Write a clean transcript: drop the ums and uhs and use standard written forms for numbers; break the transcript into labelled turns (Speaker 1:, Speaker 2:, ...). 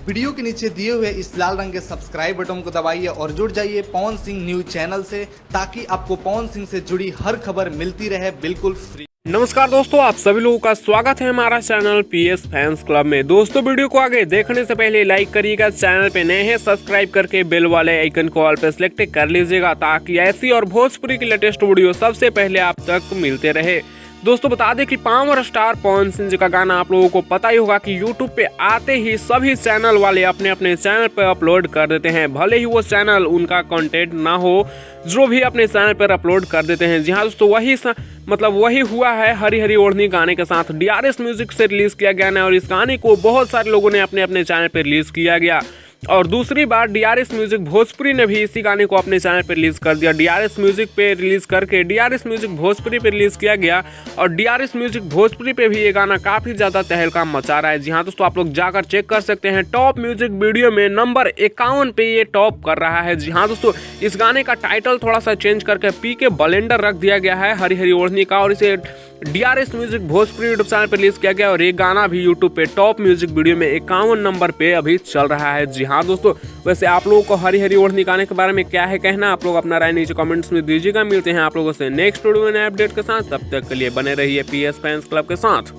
Speaker 1: Video के नीचे दिए हुए इस लाल रंग के सब्सक्राइब बटन को दबाइए और जुड़ जाइए पवन सिंह न्यूज चैनल से, ताकि आपको पवन सिंह से जुड़ी हर खबर मिलती रहे बिल्कुल फ्री।
Speaker 2: नमस्कार दोस्तों, आप सभी लोगों का स्वागत है हमारा चैनल पीएस फैंस क्लब में। दोस्तों, वीडियो को आगे देखने से पहले लाइक करिएगा, चैनल पे नए हैं सब्सक्राइब करके बेल वाले आइकन को ऑल पे सिलेक्ट कर लीजिएगा, ताकि ऐसी और भोजपुरी की लेटेस्ट वीडियो सबसे पहले आप तक मिलते रहे। दोस्तों, बता दें कि पावर स्टार पवन सिंह जी का गाना आप लोगों को पता ही होगा कि यूट्यूब पे आते ही सभी चैनल वाले अपने अपने चैनल पे अपलोड कर देते हैं, भले ही वो चैनल उनका कंटेंट ना हो, जो भी अपने चैनल पर अपलोड कर देते हैं। जी हाँ दोस्तों, वही हुआ है हरी हरी ओढ़नी गाने के साथ। डीआरएस म्यूजिक से रिलीज किया गया है और इस गाने को बहुत सारे लोगों ने अपने अपने चैनल पर रिलीज किया गया। और दूसरी बार डीआरएस म्यूजिक भोजपुरी ने भी इसी गाने को अपने चैनल पे रिलीज कर दिया। डीआरएस म्यूजिक पे रिलीज करके डीआरएस म्यूजिक भोजपुरी पे रिलीज किया गया और डीआरएस म्यूजिक भोजपुरी पे भी ये गाना काफी ज्यादा तहलका मचा रहा है। जी हाँ दोस्तों, आप लोग जाकर चेक कर सकते हैं, टॉप म्यूजिक वीडियो में नंबर 51 पे ये टॉप कर रहा है। जी हाँ दोस्तों, इस गाने का टाइटल थोड़ा सा चेंज करके पी के बलेंडर रख दिया गया है हरी हरी ओढ़नी का, और इसे DRS music Bhojpuri YouTube channel पर रिलीज किया गया और ये गाना भी यूट्यूब पे टॉप म्यूजिक वीडियो में 51 नंबर पे अभी चल रहा है। जी हाँ दोस्तों, वैसे आप लोगों को हरी हरी ओढ़नी गाने के बारे में क्या है कहना, आप लोग अपना राय नीचे कमेंट्स में दीजिएगा। मिलते हैं आप लोगों से नेक्स्ट वीडियो में नए अपडेट के साथ, तब तक के लिए बने रहिए पीएस फैंस क्लब के साथ।